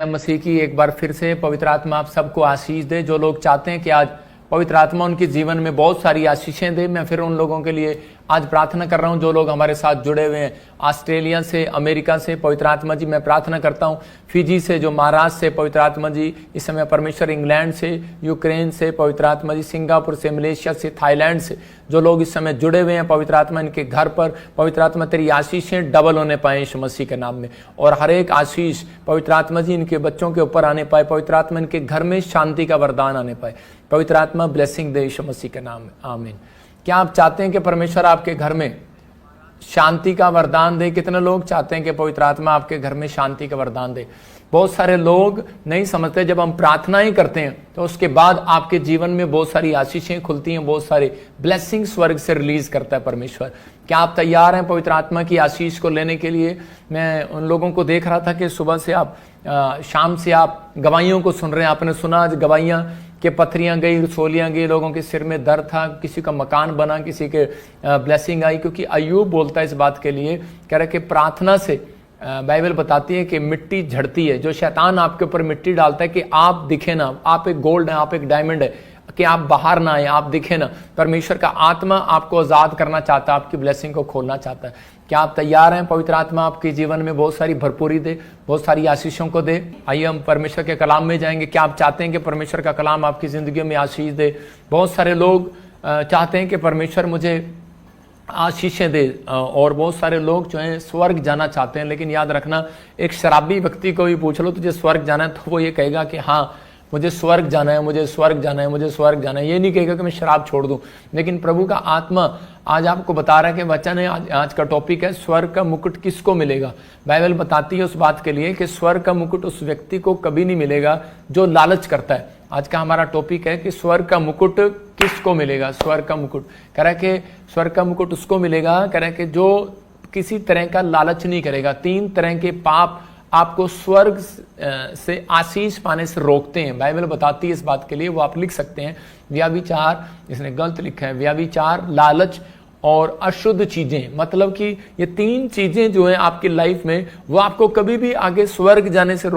मसीह की एक बार फिर से पवित्र आत्मा आप सबको आशीष दे। जो लोग चाहते हैं कि आज पवित्र आत्मा उनके जीवन में बहुत सारी आशीषें दे, मैं फिर उन लोगों के लिए आज प्रार्थना कर रहा हूं जो लोग हमारे साथ जुड़े हुए हैं ऑस्ट्रेलिया से, अमेरिका से। पवित्र आत्मा जी मैं प्रार्थना करता हूं फिजी से, जो महाराष्ट्र से पवित्र आत्मा जी इस समय परमेश्वर, इंग्लैंड से, यूक्रेन से पवित्र आत्मा जी, सिंगापुर से, मलेशिया से, थाईलैंड से जो लोग इस समय जुड़े हुए हैं पवित्र आत्मा, इनके घर पर पवित्र आत्मा तेरी आशीषें डबल होने पाए यीशु मसीह के नाम में। और हर एक आशीष पवित्र आत्मा जी इनके बच्चों के ऊपर आने पाए, पवित्र आत्मा इनके घर में शांति का वरदान आने पाए, पवित्र आत्मा ब्लेसिंग दे यीशु मसीह के नाम में, आमीन। क्या आप चाहते हैं कि परमेश्वर आपके घर में शांति का वरदान दे? कितने लोग चाहते हैं कि पवित्र आत्मा आपके घर में शांति का वरदान दे? बहुत सारे लोग नहीं समझते, जब हम प्रार्थना ही करते हैं तो उसके बाद आपके जीवन में बहुत सारी आशीषें खुलती हैं, बहुत सारे ब्लेसिंग स्वर्ग से रिलीज करता है परमेश्वर। क्या आप तैयार हैं पवित्र आत्मा की आशीष को लेने के लिए? मैं उन लोगों को देख रहा था कि सुबह से आप शाम से आप गवाहियों को सुन रहे हैं। आपने सुना आज गवाहियां के पथरियां गई, रसोलियां गई, लोगों के सिर में दर्द था, किसी का मकान बना, किसी के ब्लेसिंग आई। क्योंकि अय्यूब बोलता है इस बात के लिए, कह रहा है कि प्रार्थना से बाइबल बताती है कि मिट्टी झड़ती है। जो शैतान आपके ऊपर मिट्टी डालता है कि आप दिखे ना, आप एक गोल्ड है, आप एक डायमंड है, कि आप बाहर ना आए, आप दिखे ना। परमेश्वर का आत्मा आपको आजाद करना चाहता है, आपकी ब्लेसिंग को खोलना चाहता है। क्या आप तैयार हैं पवित्र आत्मा आपके जीवन में बहुत सारी भरपूरी दे, बहुत सारी आशीषों को दे? आइए हम परमेश्वर के कलाम में जाएंगे। क्या आप चाहते हैं कि परमेश्वर का कलाम आपकी जिंदगी में आशीष दे? बहुत सारे लोग चाहते हैं कि परमेश्वर मुझे आशीषें दे, और बहुत सारे लोग जो हैं स्वर्ग जाना चाहते हैं। लेकिन याद रखना, एक शराबी व्यक्ति को भी पूछ लो तुझे स्वर्ग जाना है, तो वो ये कहेगा कि हाँ मुझे स्वर्ग जाना है, मुझे स्वर्ग जाना है, मुझे स्वर्ग जाना है। ये नहीं कहेगा कि मैं शराब छोड़ दूं। लेकिन प्रभु का आत्मा आज आपको बता रहा है कि वचन है, आज का टॉपिक है स्वर्ग का मुकुट किसको मिलेगा। बाइबल बताती है उस बात के लिए कि स्वर्ग का मुकुट उस व्यक्ति को कभी नहीं मिलेगा जो लालच करता है। आज का हमारा टॉपिक है कि स्वर्ग का मुकुट किसको मिलेगा। स्वर्ग का मुकुट कह रहा है कि स्वर्ग का मुकुट उसको मिलेगा, कह रहा है कि जो किसी तरह का लालच नहीं करेगा। 3 तरह के पाप आपको स्वर्ग से आशीष पाने से रोकते हैं। बाइबल बताती है इस बात के लिए, वो आप लिख सकते हैं। व्याभिचार, इसने गलत लिखा है, व्याभिचार, लालच और अशुद्ध चीजें। मतलब कि ये 3 चीजें जो हैं आपकी लाइफ में, वो आपको कभी भी आगे स्वर्ग जाने से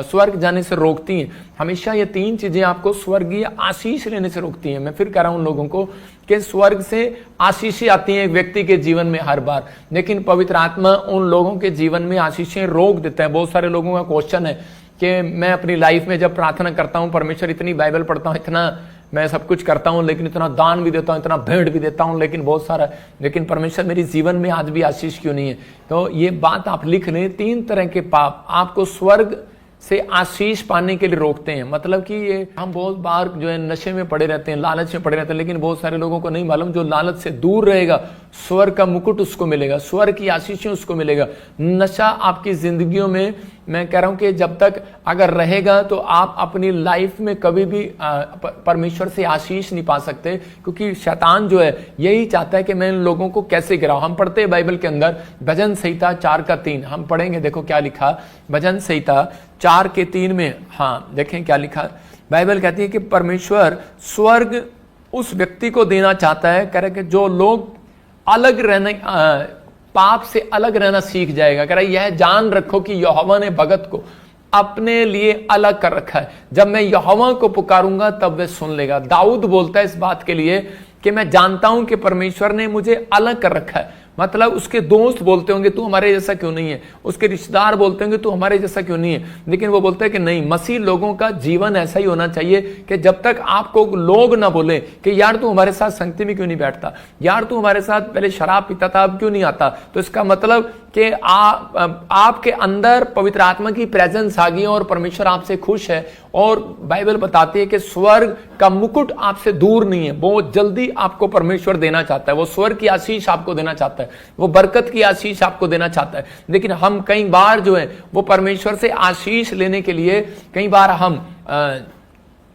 स्वर्ग जाने से रोकती हैं। हमेशा ये 3 चीजें आपको स्वर्गीय आशीष लेने से रोकती हैं। मैं फिर कह रहा हूं उन लोगों को कि स्वर्ग से आशीषें आती हैं एक व्यक्ति के जीवन में हर बार, लेकिन पवित्र आत्मा उन लोगों के जीवन में आशीषें रोक देता है। बहुत सारे लोगों का क्वेश्चन है कि मैं अपनी लाइफ में जब प्रार्थना करता हूं, परमेश्वर इतनी बाइबल पढ़ता हूं, इतना मैं सब कुछ करता हूं, लेकिन इतना दान भी देता हूं, इतना भेंट भी देता हूं, लेकिन बहुत सारा, लेकिन परमेश्वर मेरे जीवन में आज भी आशीष क्यों नहीं है? तो ये बात आप लिख लें। 3 तरह के पाप आपको स्वर्ग से आशीष पाने के लिए रोकते हैं। मतलब कि ये हम बहुत बार जो है नशे में पड़े रहते हैं, लालच में पड़े रहते हैं, लेकिन बहुत सारे लोगों को नहीं मालूम, जो लालच से दूर रहेगा स्वर्ग का मुकुट उसको मिलेगा, स्वर्ग की आशीषें उसको मिलेगा। नशा आपकी जिंदगियों में, मैं कह रहा हूं कि जब तक अगर रहेगा तो आप अपनी लाइफ में कभी भी परमेश्वर से आशीष नहीं पा सकते, क्योंकि शैतान जो है यही चाहता है कि मैं इन लोगों को कैसे गिराऊं। हम पढ़ते हैं बाइबल के अंदर भजन संहिता 4:3, हम पढ़ेंगे, देखो क्या लिखा भजन संहिता 4:3 में। हाँ देखें क्या लिखा। बाइबल कहती है कि परमेश्वर स्वर्ग उस व्यक्ति को देना चाहता है, कह रहे कि जो लोग अलग रहने, पाप से अलग रहना सीख जाएगा। कह रहा है यह जान रखो कि यहोवा ने भगत को अपने लिए अलग कर रखा है, जब मैं यहोवा को पुकारूंगा तब वह सुन लेगा। दाऊद बोलता है इस बात के लिए कि मैं जानता हूं कि परमेश्वर ने मुझे अलग कर रखा है। मतलब उसके दोस्त बोलते होंगे तू हमारे जैसा क्यों नहीं है, उसके रिश्तेदार बोलते होंगे तू हमारे जैसा क्यों नहीं है, लेकिन वो बोलता है कि नहीं, मसीह लोगों का जीवन ऐसा ही होना चाहिए कि जब तक आपको लोग ना बोले कि यार तू हमारे साथ संगति में क्यों नहीं बैठता, यार तू हमारे साथ पहले शराब पीता था अब क्यों नहीं आता, तो इसका मतलब कि आपके अंदर पवित्र आत्मा की प्रेजेंस आ गई और परमेश्वर आपसे खुश है। और बाइबल बताती है कि स्वर्ग का मुकुट आपसे दूर नहीं है, बहुत जल्दी आपको परमेश्वर देना चाहता है। वो स्वर्ग की आशीष आपको देना चाहता है, वो बरकत की आशीष आपको देना चाहता है। लेकिन हम कई बार जो है वो परमेश्वर से आशीष लेने के लिए कई बार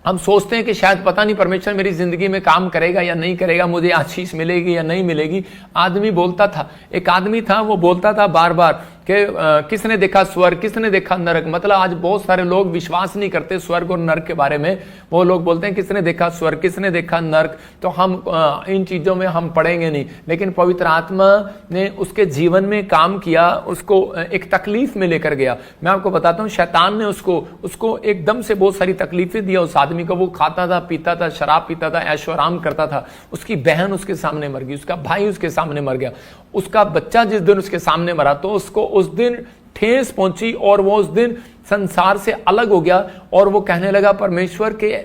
हम सोचते हैं कि शायद पता नहीं परमेश्वर मेरी जिंदगी में काम करेगा या नहीं करेगा, मुझे आशीष मिलेगी या नहीं मिलेगी। आदमी बोलता था, एक आदमी था, वो बोलता था बार बार किसने देखा स्वर्ग, किसने देखा नरक। मतलब आज बहुत सारे लोग विश्वास नहीं करते स्वर्ग और नरक के बारे में। वो लोग बोलते हैं किसने देखा स्वर्ग, किसने देखा नरक, तो हम इन चीजों में हम पढ़ेंगे नहीं। लेकिन पवित्र आत्मा ने उसके जीवन में काम किया, उसको एक तकलीफ में लेकर गया। मैं आपको बताता हूँ, शैतान ने उसको एकदम से बहुत सारी तकलीफें दिया उस आदमी को। वो खाता था, पीता था, शराब पीता था, ऐशो आराम करता था। उसकी बहन उसके सामने मर गई, उसका भाई उसके सामने मर गया, उसका बच्चा जिस दिन उसके सामने मरा तो उसको उस दिन ठेस पहुंची और वो उस दिन संसार से अलग हो गया। और वो कहने लगा परमेश्वर के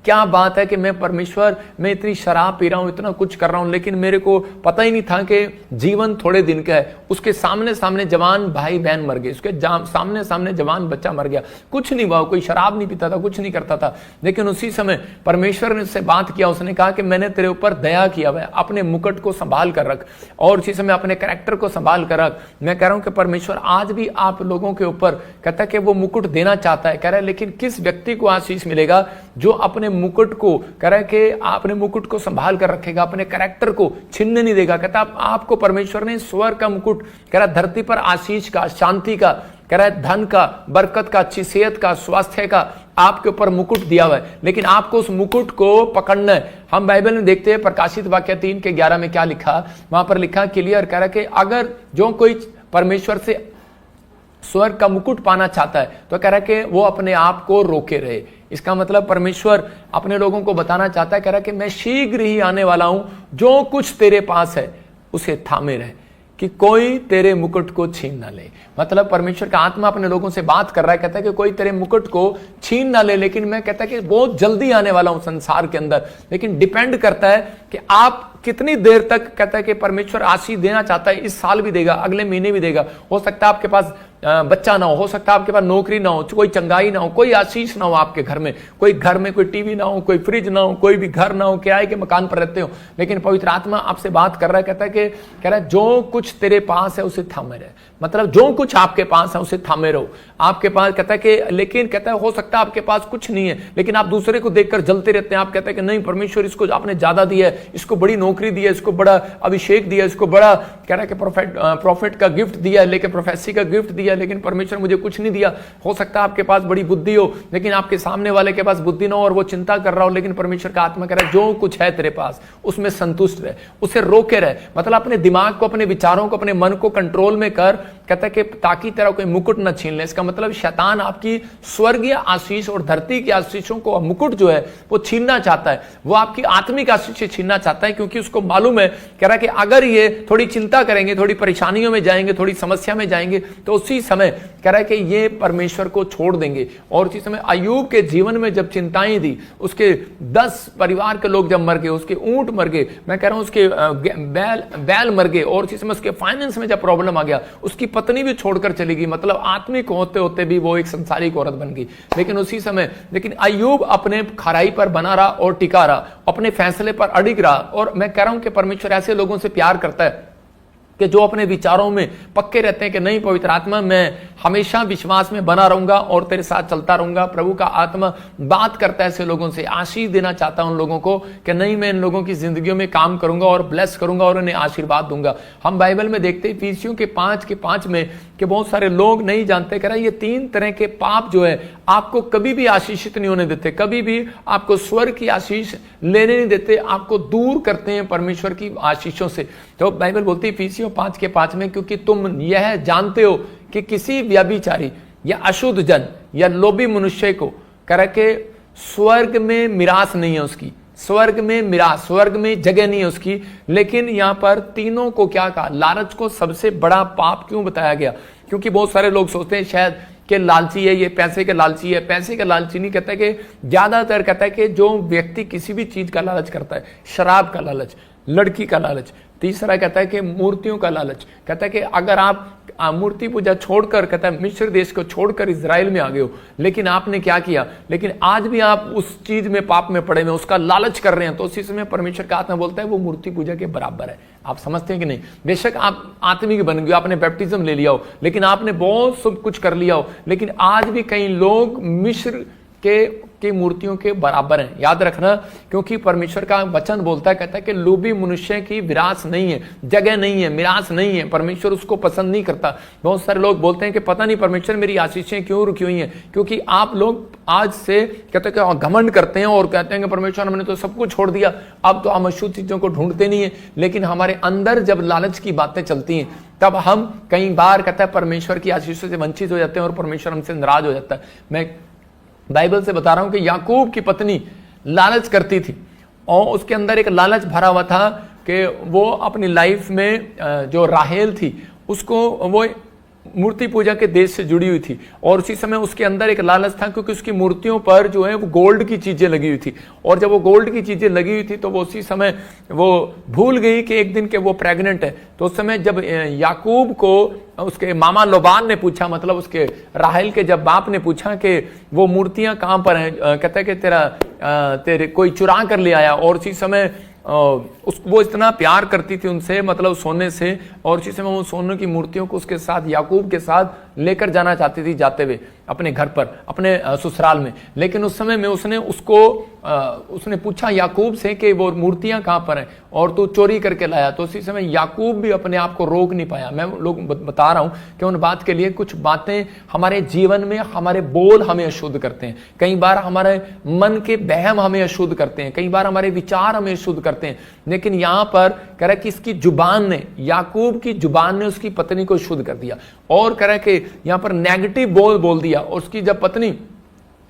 क्या बात है कि मैं परमेश्वर, मैं इतनी शराब पी रहा हूं, इतना कुछ कर रहा हूं, लेकिन मेरे को पता ही नहीं था कि जीवन थोड़े दिन का है। उसके सामने सामने जवान भाई बहन मर गए, उसके सामने सामने जवान बच्चा मर गया, कुछ नहीं हुआ, कोई शराब नहीं पीता था, कुछ नहीं करता था। लेकिन उसी समय परमेश्वर ने उससे बात किया, उसने कहा कि मैंने तेरे ऊपर दया किया है, अपने मुकुट को संभाल कर रख और उसी समय अपने कैरेक्टर को संभाल कर रख। मैं कह रहा हूं कि परमेश्वर आज भी आप लोगों के ऊपर कहता है कि वो मुकुट देना चाहता है। कह रहा है लेकिन किस व्यक्ति को आशीष मिलेगा जो अपने मुकुट को कह रहा है कि अपने मुकुट को संभाल कर रखेगा, अपने कैरेक्टर को छीनने नहीं देगा। कहता आपको परमेश्वर ने स्वर्ग का मुकुट, कह रहा धरती पर आशीष का, शांति का, कह रहा है धन का, बरकत का, अच्छी सेहत का, स्वास्थ्य का आपके ऊपर मुकुट दिया हुआ है। लेकिन आपको उस मुकुट को पकड़ना है। हम बाइबल में देखते हैं प्रकाशित वाक्य 3:11 में क्या लिखा, वहां पर लिखा क्लियर, कह रहा है कि अगर जो कोई परमेश्वर से स्वर्ग का मुकुट पाना चाहता है तो कह रहा है कि वो अपने आप को रोके रहे। इसका मतलब परमेश्वर अपने लोगों को बताना चाहता है, कह रहा है कि मैं शीघ्र ही आने वाला हूं, जो कुछ तेरे पास है उसे थामे रहे कि कोई तेरे मुकुट को छीन ना ले। मतलब परमेश्वर का आत्मा अपने लोगों से बात कर रहा है, कहता है कि कोई तेरे मुकुट को छीन ना ले, लेकिन मैं कहता है कि बहुत जल्दी आने वाला हूं संसार के अंदर। लेकिन डिपेंड करता है कि आप कितनी देर तक, कहता है कि परमेश्वर आशीष देना चाहता है, इस साल भी देगा, अगले महीने भी देगा। हो सकता है आपके पास बच्चा ना हो सकता है आपके पास नौकरी ना हो, कोई चंगाई ना हो, कोई आशीष ना हो आपके घर में, कोई घर में कोई टीवी ना हो, कोई फ्रिज ना हो, कोई भी घर ना हो, किराए के मकान पर रहते हो। लेकिन पवित्र आत्मा आपसे बात कर रहा है, कहता है कि कह रहा है जो कुछ तेरे पास है उसे थामे रहे। मतलब जो कुछ आपके पास है उसे थामे रहो। आपके पास कहता है कि, लेकिन कहता है हो सकता है आपके पास कुछ नहीं है, लेकिन आप दूसरे को देखकर जलते रहते हैं। आप कहते हैं कि नहीं परमेश्वर इसको आपने ज्यादा दिया है, इसको बड़ी नौकरी दी है, इसको बड़ा अभिषेक दिया, इसको बड़ा कह रहा है कि प्रॉफिट का गिफ्ट दिया है, लेकिन प्रोफेसी का गिफ्ट दिया, लेकिन परमेश्वर मुझे कुछ नहीं दिया। हो सकता है आपके पास बड़ी बुद्धि हो, लेकिन आपके सामने वाले के पास बुद्धि ना हो और वो चिंता कर रहा हो, लेकिन परमेश्वर का आत्मा कह रहा है जो कुछ है तेरे पास उसमें संतुष्ट रहे, उसे रोके रहे। मतलब अपने दिमाग को, अपने विचारों को, अपने मन को कंट्रोल में कर, कहता है कि ताकि तेरा कोई मुकुट न छीन ले। इसका मतलब शैतान आपकी स्वर्गीय आशीष और धरती की आशीषों को, मुकुट जो है वो छीनना चाहता है। वो आपकी आत्मिक आशीष छीनना चाहता है, क्योंकि उसको मालूम है, कह रहा है कि अगर ये थोड़ी चिंता करेंगे, थोड़ी परेशानियों में जाएंगे, थोड़ी समस्या में जाएंगे, तो उसी समय कह रहा है कि ये परमेश्वर को छोड़ देंगे। और उसी समय अय्यूब के जीवन में जब चिंताएं दी, उसके 10 परिवार के लोग जब मर गए, उसके ऊंट मर गए, मैं कह रहा हूं उसके बैल मर गए, और उसी समय उसके फाइनेंस में जब प्रॉब्लम आ गया, उसकी पत्नी भी छोड़कर चली गई। मतलब आत्मिक होते होते भी वो एक संसारिक औरत बन गई। लेकिन उसी समय अय्यूब अपने खराई पर बना रहा और टिका रहा, अपने फैसले पर अडिग रहा। और मैं कह रहा हूं कि परमेश्वर ऐसे लोगों से प्यार करता है कि जो अपने विचारों में पक्के रहते हैं कि नहीं पवित्र आत्मा मैं हमेशा विश्वास में बना रहूंगा और तेरे साथ चलता रहूंगा। प्रभु का आत्मा बात करता है ऐसे लोगों से, आशीष देना चाहता है उन लोगों को कि नहीं मैं इन लोगों की जिंदगियों में काम करूंगा और ब्लेस करूंगा और उन्हें आशीर्वाद दूंगा। हम बाइबल में देखते हैं इफिसियों के 5:5 में कि बहुत सारे लोग नहीं जानते, कह रहा ये 3 तरह के पाप जो है आपको कभी भी आशीषित नहीं होने देते, कभी भी आपको स्वर्ग की आशीष लेने नहीं देते, आपको दूर करते हैं परमेश्वर की आशीषों से। तो बाइबल बोलती है इफिसियों 5:5 में, क्योंकि तुम यह जानते हो कि किसी व्यभिचारी या अशुद्ध जन या लोभी मनुष्य को कह रहा कि स्वर्ग में मिरास नहीं है उसकी, स्वर्ग में मिरास, स्वर्ग में जगह नहीं है उसकी। लेकिन यहां पर तीनों को क्या कहा, लालच को सबसे बड़ा पाप क्यों बताया गया? क्योंकि बहुत सारे लोग सोचते हैं शायद कि लालची है, ये पैसे के लालची है। पैसे का लालची नहीं, कहता है कि ज्यादातर कहता है कि जो व्यक्ति किसी भी चीज का लालच करता है, शराब का लालच, लड़की का लालच, तीसरा कहता है कि मूर्तियों का लालच। कहता है कि अगर आप मूर्ति पूजा छोड़कर, कहता है मिस्र देश को छोड़कर इजराइल में आ गए हो, लेकिन आपने क्या किया, लेकिन आज भी आप उस चीज में पाप में पड़े हुए, उसका लालच कर रहे हैं, तो उसी समय परमेश्वर का आत्मा बोलता है वो मूर्ति पूजा के बराबर है। आप समझते हैं कि नहीं? बेशक आप आत्मिक बन गए, आपने बैप्टिज्म ले लिया हो, लेकिन आपने बहुत सब कुछ कर लिया हो, लेकिन आज भी कई लोग मिस्र उसकी मूर्तियों के बराबर हैं। याद रखना, क्योंकि परमेश्वर का वचन बोलता है, कहता है कि लोभी मनुष्य की विरासत नहीं है, जगह नहीं है, मिरास नहीं है, परमेश्वर उसको पसंद नहीं करता। बहुत सारे लोग बोलते हैं कि पता नहीं परमेश्वर मेरी आशीषें क्यों रुकी हुई हैं, क्योंकि आप लोग आज से कहते हैं कि घमंड करते हैं और कहते हैं कि परमेश्वर हमने तो सब कुछ छोड़ दिया, अब तो हम अशुद्ध चीजों को ढूंढते नहीं है। लेकिन हमारे अंदर जब लालच की बातें चलती हैं तब हम कई बार कहता है परमेश्वर की आशीषों से वंचित हो जाते हैं और परमेश्वर हमसे नाराज हो जाता है। मैं बाइबल से बता रहा हूं कि याकूब की पत्नी लालच करती थी और उसके अंदर एक लालच भरा हुआ था कि वो अपनी लाइफ में जो राहेल थी उसको वो मूर्ति पूजा के देश से जुड़ी हुई थी और उसी समय उसके अंदर एक लालच था, क्योंकि उसकी मूर्तियों पर जो है वो गोल्ड की चीजें लगी हुई थी और जब वो गोल्ड की चीजें लगी हुई थी तो वो उसी समय वो भूल गई कि एक दिन के वो प्रेग्नेंट है। तो उस समय जब याकूब को उसके मामा लोबान ने पूछा, मतलब उसके राहेल के जब बाप ने पूछा कि वो मूर्तियां कहां पर हैं, कहता है कि तेरे कोई चुरा कर ले आया। और उसी समय वो इतना प्यार करती थी उनसे, मतलब सोने से, और उसी समय वो सोने की मूर्तियों को उसके साथ याकूब के साथ लेकर जाना चाहती थी जाते हुए अपने घर पर, अपने ससुराल में। लेकिन उस समय में उसने पूछा याकूब से कि वो मूर्तियां कहां पर हैं और तू चोरी करके लाया। तो उसी समय याकूब भी अपने आप को रोक नहीं पाया। मैं लोग बता रहा हूं कि उन बात के लिए कुछ बातें हमारे जीवन में, हमारे बोल हमें अशुद्ध करते हैं, कई बार हमारे मन के बहम हमें अशुद्ध करते हैं, कई बार हमारे विचार हमें अशुद्ध करते हैं। लेकिन यहां पर कह रहा कि इसकी जुबान ने, याकूब की जुबान ने उसकी पत्नी को शुद्ध कर दिया और कह रहा कि यहां पर नेगेटिव बोल दिया। और उसकी जब पत्नी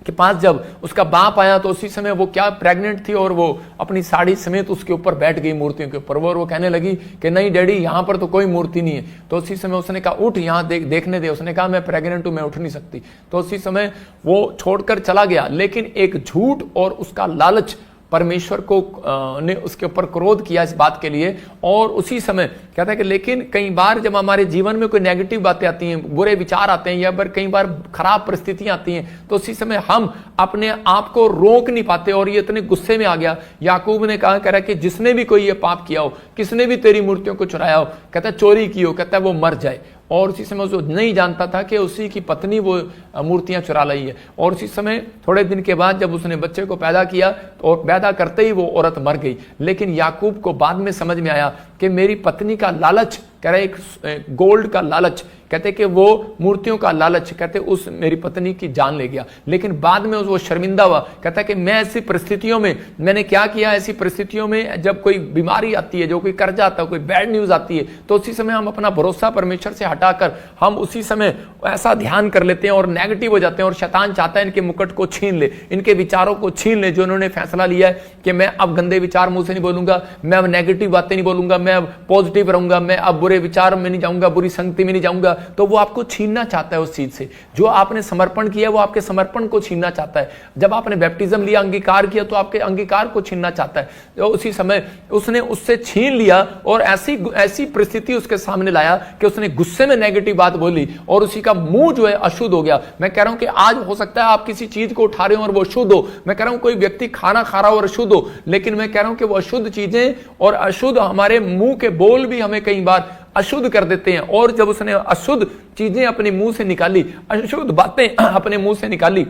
के पास जब उसका बाप आया तो उसी समय वो क्या प्रेग्नेंट थी और वो अपनी साड़ी समेत उसके ऊपर बैठ गई, मूर्तियों के ऊपर। वो कहने लगी कि नहीं डैडी, यहां पर तो कोई मूर्ति नहीं है। तो उसी समय उसने कहा उठ, यहां देखने दे। उसने कहा मैं प्रेग्नेंट हूं, मैं उठ नहीं सकती। तो उसी समय वो छोड़कर चला गया। लेकिन एक झूठ और उसका लालच परमेश्वर को ने उसके ऊपर क्रोध किया इस बात के लिए। और उसी समय कहता है कि लेकिन कई बार जब हमारे जीवन में कोई नेगेटिव बातें आती हैं, बुरे विचार आते हैं या कई बार खराब परिस्थितियां आती हैं, तो उसी समय हम अपने आप को रोक नहीं पाते और ये इतने गुस्से में आ गया। याकूब ने कहा, कह रहा कि जिसने भी कोई ये पाप किया हो, किसने भी तेरी मूर्तियों को चुराया हो, कहता है चोरी की हो, कहता है वो मर जाए। और उसी समय वो नहीं जानता था कि उसी की पत्नी वो मूर्तियां चुरा लाई है। और उसी समय थोड़े दिन के बाद जब उसने बच्चे को पैदा किया और पैदा करते ही वो औरत मर गई। लेकिन याकूब को बाद में समझ में आया कि मेरी पत्नी का लालच, कह रहे एक गोल्ड का लालच, कहते कि वो मूर्तियों का लालच, कहते उस मेरी पत्नी की जान ले गया। लेकिन बाद में वो शर्मिंदा हुआ, कहता कि मैं ऐसी परिस्थितियों में मैंने क्या किया। ऐसी परिस्थितियों में जब कोई बीमारी आती है, जो कोई कर्जा आता है, कोई बैड न्यूज आती है, तो उसी समय हम अपना भरोसा परमेश्वर से हटाकर हम उसी समय ऐसा ध्यान कर लेते हैं और नेगेटिव हो जाते हैं। और शैतान चाहता है इनके मुकुट को छीन ले, इनके विचारों को छीन ले, जो उन्होंने फैसला लिया है कि मैं अब गंदे विचार मुंह से नहीं बोलूंगा, मैं अब नेगेटिव बातें नहीं बोलूंगा, मैं अब पॉजिटिव रहूंगा, मैं अब बुरे विचार में नहीं जाऊंगा, बुरी संगति में नहीं जाऊंगा। तो वो आपको छीनना चाहता है उस चीज से जो आपने समर्पण किया, वो आपके समर्पण को छीनना चाहता है। जब आपने बैप्टिज्म लिया, अंगीकार किया, तो आपके अंगीकार को छीनना चाहता है। तो उसी समय उसने उससे छीन लिया और ऐसी परिस्थिति उसके सामने लाया कि उसने गुस्से में नेगेटिव बात बोली और उसी का मुंह जो है अशुद्ध हो गया। मैं कह रहा हूं कि आज हो सकता है आप किसी चीज को उठा रहे हो और वो शुद्ध हो। मैं कह रहा हूं कोई व्यक्ति खाना खा रहा हो और अशुद्ध हो, लेकिन मैं कह रहा हूं कि वो अशुद्ध चीजें और अशुद्ध हमारे मुंह के बोल भी हमें कई बार अशुद्ध कर देते हैं। और जब उसने अशुद्ध चीजें अपने मुंह से निकाली, अशुद्ध बातें अपने मुंह से निकाली,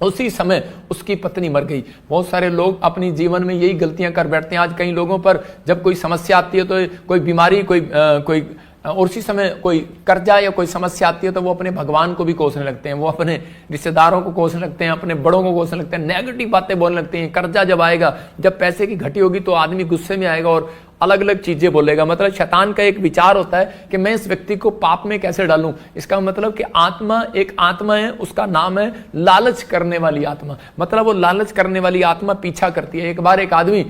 उसी समय उसकी पत्नी मर गई। बहुत सारे लोग अपनी जीवन में यही गलतियां कर बैठते हैं। आज कई लोगों पर जब कोई समस्या आती है, तो कोई बीमारी, कोई और उसी समय कोई कर्जा या कोई समस्या आती है, तो वो अपने भगवान को भी कोसने लगते हैं, वो अपने रिश्तेदारों को कोसने लगते हैं, अपने बड़ों को कोसने लगते हैं, नेगेटिव बातें बोलने लगते हैं। कर्जा जब आएगा, जब पैसे की घटी होगी, तो आदमी गुस्से में आएगा और अलग अलग चीजें बोलेगा। मतलब शैतान का एक विचार होता है कि मैं इस व्यक्ति को पाप में कैसे डालूं। इसका मतलब कि आत्मा, एक आत्मा है, उसका नाम है लालच करने वाली आत्मा। मतलब वो लालच करने वाली आत्मा पीछा करती है। एक बार एक आदमी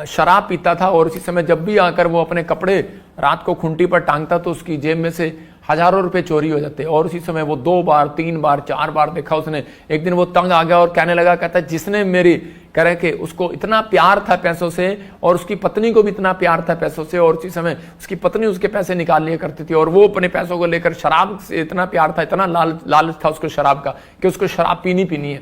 शराब पीता था और इसी समय जब भी आकर वो अपने कपड़े रात को खूंटी पर टांगता, तो उसकी जेब में से हजारों रुपए चोरी हो जाते। और उसी समय वो 2 बार 3 बार 4 बार देखा उसने। एक दिन वो तंग आ गया और कहने लगा, कहता जिसने मेरी कह रहे कि उसको इतना प्यार था पैसों से और उसकी पत्नी को भी इतना प्यार था पैसों से, और उसी समय उसकी पत्नी उसके पैसे निकाल लिया करती थी और वो अपने पैसों को लेकर शराब से इतना प्यार था, इतना लालच था उसको शराब का कि उसको शराब पीनी है।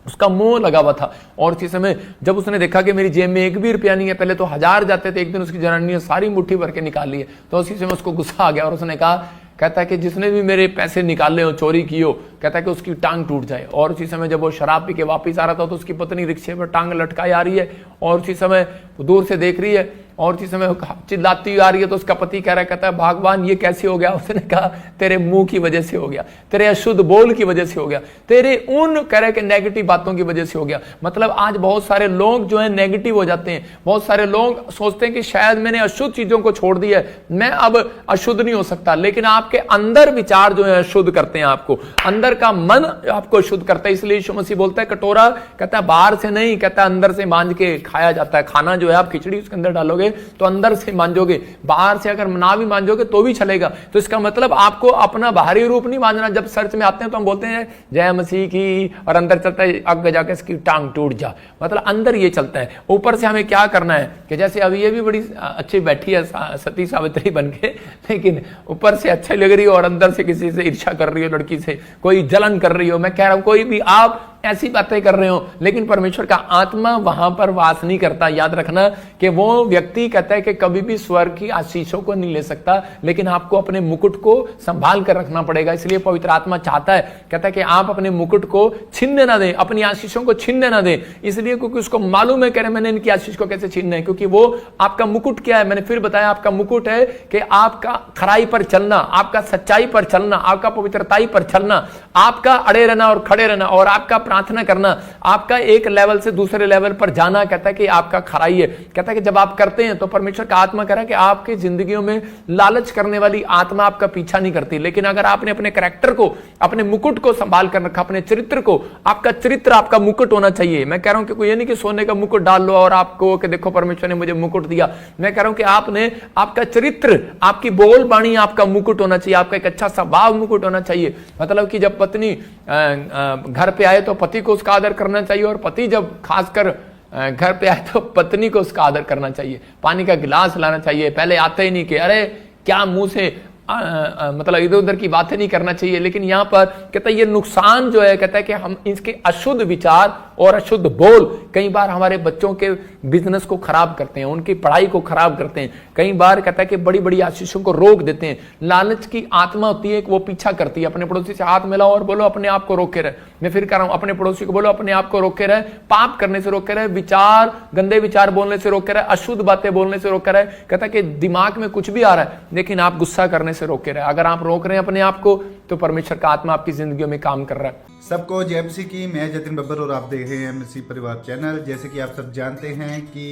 उसका मोह लगा हुआ था। और इसी समय जब उसने देखा कि मेरी जेब में 1 भी रुपया नहीं है, पहले तो 1000 जाते थे, एक दिन उसकी जनानी ने सारी मुट्ठी भर के निकाल ली है, तो उसी समय उसको गुस्सा आ गया और उसने कहा कहता है कि जिसने भी मेरे पैसे निकाले हो, चोरी की हो, कहता है कि उसकी टांग टूट जाए। और उसी समय जब वो शराब पी के वापिस आ रहा था तो उसकी पत्नी रिक्शे पर टांग लटकाई आ रही है और उसी समय दूर से देख रही है और उसी समय चिल्लाती आ रही है। तो उसका पति कह रहा है, कहता है भगवान ये कैसे हो गया? उसने कहा तेरे मुंह की वजह से हो गया, तेरे अशुद्ध बोल की वजह से हो गया, तेरे उन कह रहे के नेगेटिव बातों की वजह से हो गया। मतलब आज बहुत सारे लोग जो है नेगेटिव हो जाते हैं। बहुत सारे लोग सोचते हैं कि शायद मैंने अशुद्ध चीजों को छोड़ दिया है, मैं अब अशुद्ध नहीं हो सकता। लेकिन आपके अंदर विचार जो है अशुद्ध करते हैं आपको, अंदर का मन आपको अशुद्ध करता है। इसलिए यीशु मसीह बोलता है कटोरा कहता है बाहर से नहीं, कहता है अंदर से मांज के खाया जाता है। खाना जो है आप खिचड़ी उसके अंदर डालोगे तो अंदर से मांजोगे, बाहर से अगर ना भी मांजोगे तो भी चलेगा। तो इसका मतलब आपको अपना बाहरी रूप नहीं मांजना। जब चर्च में आते हैं तो हम बोलते हैं जय मसीह की, और अंदर चलता है आगे जाके इसकी टांग टूट जा। मतलब अंदर ये चलता है। ऊपर से हमें क्या करना है कि जैसे अभी ये भी बड़ी अच्छी बैठी है सती सावित्री बन के, लेकिन ऊपर से अच्छी लग रही हो और अंदर से किसी से ईर्ष्या कर रही हो, लड़की से कोई जलन कर रही हो। मैं कह रहा हूं कोई भी आप ऐसी बातें कर रहे हो, लेकिन परमेश्वर का आत्मा वहां पर वास नहीं करता। याद रखना कि वो व्यक्ति कहता है कि कभी भी स्वर्ग की आशीषों को नहीं ले सकता, लेकिन आपको अपने मुकुट को संभाल कर रखना पड़ेगा। इसलिए पवित्र आत्मा चाहता है, कहता है कि आप अपने मुकुट को छीनने ना दें, अपनी आशीषों को छीनने ना दें। इसलिए क्योंकि उसको मालूम है, कह रहे मैंने इनकी आशीष को कैसे छीनना है, क्योंकि वो आपका मुकुट क्या है। मैंने फिर बताया आपका मुकुट है कि आपका खराई पर चलना, आपका सच्चाई पर चलना, आपका पवित्रताई पर चलना, आपका अड़े रहना और खड़े रहना, और आपका प्रार्थना करना, आपका एक लेवल से दूसरे लेवल पर जाना, कहता है कि आपका खराई है। कहता है कि जब आप करते हैं तो परमेश्वर का आत्मा कह रहा है कि आपकी जिंदगियों में लालच करने वाली आत्मा आपका पीछा नहीं करती। लेकिन अगर आपने अपने कैरेक्टर को, अपने मुकुट को संभाल कर रखा, अपने चरित्र को, आपका चरित्र आपका मुकुट होना चाहिए। मैं कह रहा हूं कि कोई ये नहीं कि सोने का मुकुट डाल लो और आपको कि देखो परमेश्वर ने मुझे मुकुट दिया। मैं कह रहा हूं कि आपने, आपका चरित्र, आपकी बोल बाणी आपका मुकुट होना चाहिए, आपका एक अच्छा स्वभाव मुकुट होना चाहिए। मतलब कि जब पत्नी घर पे आए तो पति को उसका आदर करना चाहिए, और पति जब खासकर घर पे आए तो पत्नी को उसका आदर करना चाहिए। पानी का गिलास लाना चाहिए, पहले आते ही नहीं कि अरे क्या मुंह से मतलब इधर उधर की बातें नहीं करना चाहिए। लेकिन यहां पर कहता है ये नुकसान जो है, कहता है कि हम इसके अशुद्ध विचार और अशुद्ध बोल कई बार हमारे बच्चों के बिजनेस को खराब करते हैं, उनकी पढ़ाई को खराब करते हैं। कई बार कहता है कि बड़ी बड़ी आशीषों को रोक देते हैं। लालच की आत्मा होती है कि वो पीछा करती है। अपने पड़ोसी से हाथ मिलाओ और बोलो अपने आप को रोके रहे। मैं फिर कह रहा हूं, अपने पड़ोसी को बोलो अपने आप को रोके रहे, पाप करने से रोके रहे, विचार, गंदे विचार बोलने से रोके रहे, अशुद्ध बातें बोलने से रोके रहे। कहता है कि दिमाग में कुछ भी आ रहा है लेकिन आप गुस्सा करने से रोके रहे। अगर आप रोक रहे हैं अपने आप को तो परमेश्वर का आत्मा आपकी जिंदगी में काम कर रहा है। सबको जय मसीह की। मैं जतिन बब्बर और आप देख रहे हैं मसीह परिवार चैनल। जैसे कि आप सब जानते हैं कि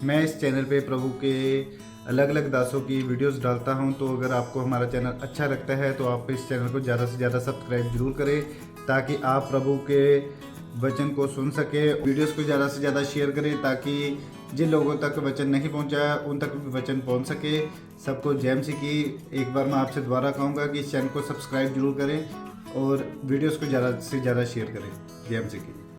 मैं इस चैनल पे प्रभु के अलग अलग दासों की वीडियोस डालता हूं। तो अगर आपको हमारा चैनल अच्छा लगता है तो आप इस चैनल को ज़्यादा से ज़्यादा सब्सक्राइब जरूर करें, ताकि आप प्रभु के वचन को सुन सके। वीडियोस को ज़्यादा से ज़्यादा शेयर करें ताकि जिन लोगों तक वचन नहीं पहुंचा उन तक भी वचन पहुंच सके। सबको जय मसीह की। एक बार मैं आपसे दोबारा कहूँगा कि इस चैनल को सब्सक्राइब जरूर करें और वीडियोस को ज़्यादा से ज़्यादा शेयर करें। जय मसीह की।